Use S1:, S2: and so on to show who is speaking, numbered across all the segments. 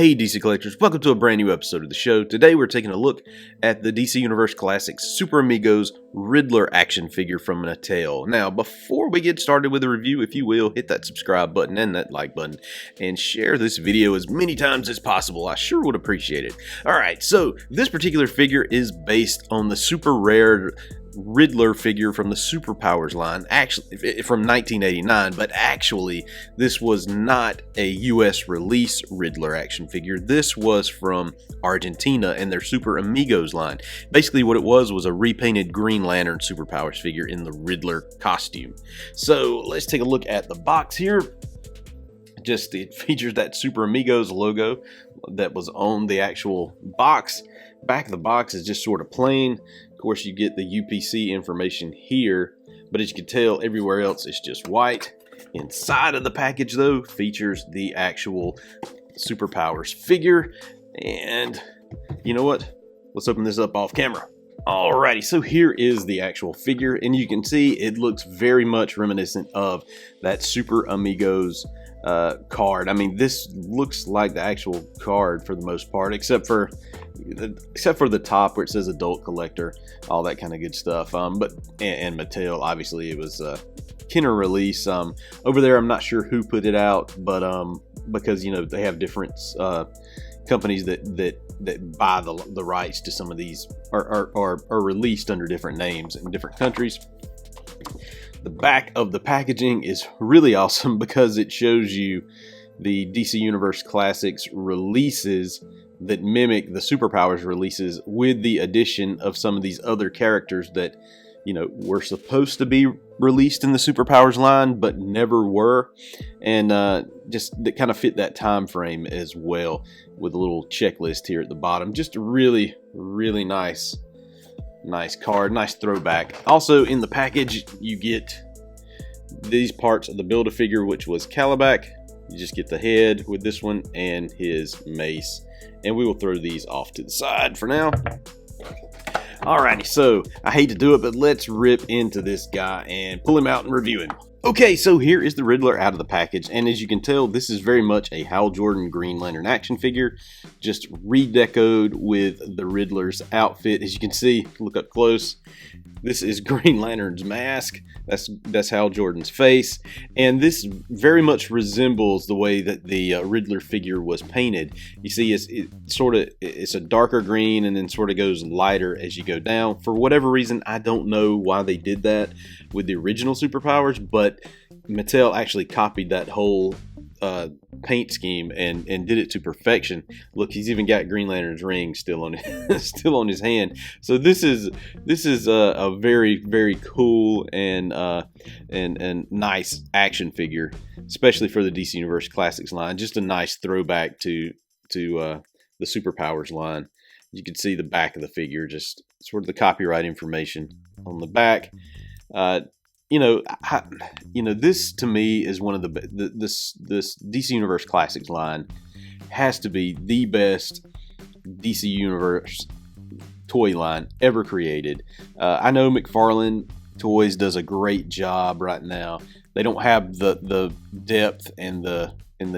S1: Hey DC Collectors, welcome to a brand new episode of the show. Today we're taking a look at the DC Universe Classics Super Amigos Riddler action figure from Mattel. Now, before we get started with the review, if you will, hit that subscribe button and that like button and share this video as many times as possible. I sure would appreciate it. Alright, so this particular figure is based on the super rare Riddler figure from the Superpowers line, actually from 1989, but actually this was not a US release Riddler action figure. This was from Argentina and their Super Amigos line. Basically what it was a repainted Green Lantern Superpowers figure in the Riddler costume. So let's take a look at the box here. Just it features that Super Amigos logo that was on the actual box. Back of the box is just sort of plain. Of course, you get the UPC information here, but as you can tell, everywhere else is just white. Inside of the package, though, features the actual Superpowers figure. And you know what? Let's open this up off camera. Alrighty, so here is the actual figure, and you can see it looks very much reminiscent of that Super Amigos card. I mean, this looks like the actual card for the most part, except for the top where it says adult collector, all that kind of good stuff. But Mattel, obviously it was Kenner release. Over there, I'm not sure who put it out, but because you know they have different companies that buy the rights to some of these are released under different names in different countries. The back of the packaging is really awesome because it shows you the DC Universe Classics releases that mimic the Superpowers releases, with the addition of some of these other characters that, you know, were supposed to be released in the Superpowers line but never were, and just that kind of fit that time frame as well, with a little checklist here at the bottom. Just a really nice card, nice throwback. Also in the package you get these parts of the Build-A-Figure, which was Calabac. You just get the head with this one and his mace, and we will throw these off to the side for now. Alrighty, so I hate to do it, but let's rip into this guy and pull him out and review him. Okay, so here is the Riddler out of the package, and as you can tell, this is very much a Hal Jordan Green Lantern action figure, just redecoed with the Riddler's outfit. As you can see, look up close, this is Green Lantern's mask. That's Hal Jordan's face, and this very much resembles the way that the Riddler figure was painted. You see, it's a darker green, and then sort of goes lighter as you go down. For whatever reason, I don't know why they did that with the original Superpowers, but Mattel actually copied that whole paint scheme and did it to perfection. Look, he's even got Green Lantern's ring still on his hand. So this is a very cool and nice action figure, especially for the DC Universe Classics line. Just a nice throwback to the Superpowers line. You can see the back of the figure, just sort of the copyright information on the back. This to me is one of this DC Universe Classics line has to be the best DC Universe toy line ever created. I know McFarlane Toys does a great job right now. They don't have the depth and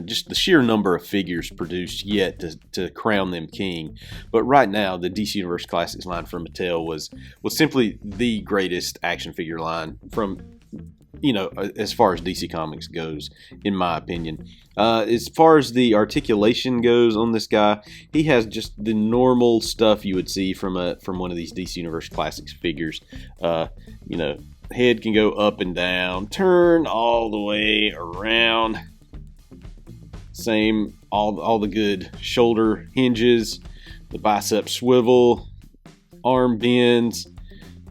S1: just the sheer number of figures produced yet to crown them king. But right now, the DC Universe Classics line from Mattel was simply the greatest action figure line from, you know, as far as DC Comics goes, in my opinion. As far as the articulation goes on this guy, he has just the normal stuff you would see from one of these DC Universe Classics figures. You know, head can go up and down, turn all the way around. Same, all the good shoulder hinges, the bicep swivel, arm bends,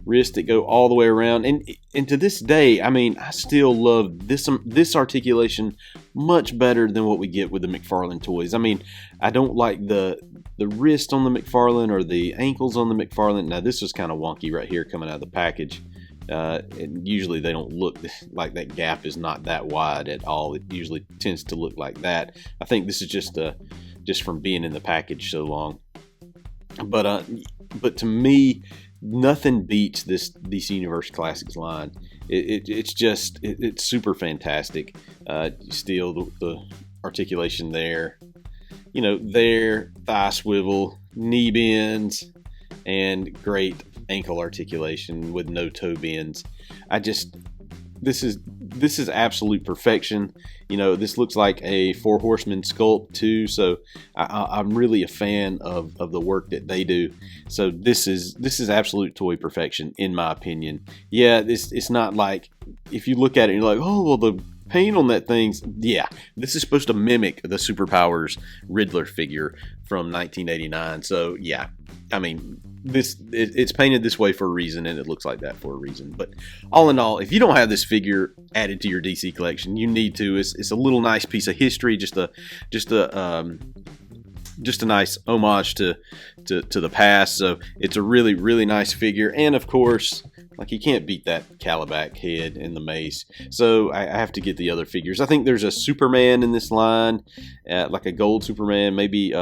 S1: wrists that go all the way around, and to this day, I mean, I still love this articulation much better than what we get with the McFarlane toys. I mean, I don't like the wrist on the McFarlane or the ankles on the McFarlane. Now this was kind of wonky right here coming out of the package. And usually they don't look like that gap is not that wide at all. It usually tends to look like that. I think this is just from being in the package so long. But to me, nothing beats this DC Universe Classics line. It's super fantastic. Still the articulation there. you know, their thigh swivel, knee bends, and great ankle articulation with no toe bends. This is absolute perfection. You know, this looks like a Four Horsemen sculpt too, so I'm really a fan of the work that they do. So this is absolute toy perfection in my opinion. Yeah, it's not like, if you look at it and you're like, oh well, the paint on that thing's, yeah, this is supposed to mimic the Superpowers Riddler figure from 1989. So yeah, I mean, it's painted this way for a reason, and it looks like that for a reason. But all in all, if you don't have this figure added to your DC collection, you need to. It's a little nice piece of history, just a nice homage to the past. So it's a really, really nice figure, and of course, like, you can't beat that Calabac head and the mace. So I have to get the other figures. I think there's a Superman in this line, like a gold Superman, maybe.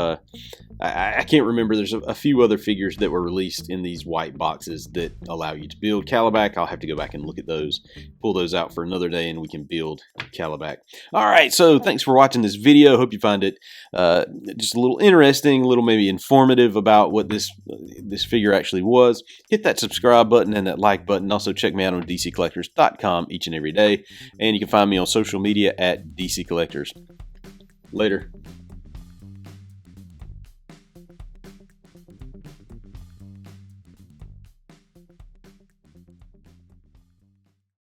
S1: I can't remember. There's a few other figures that were released in these white boxes that allow you to build Calabac. I'll have to go back and look at those, pull those out for another day, and we can build Calabac. All right, so thanks for watching this video. Hope you find it just a little interesting, a little maybe informative about what this figure actually was. Hit that subscribe button and that like button. Also check me out on DCCollectors.com each and every day, and you can find me on social media at DCCollectors. Later.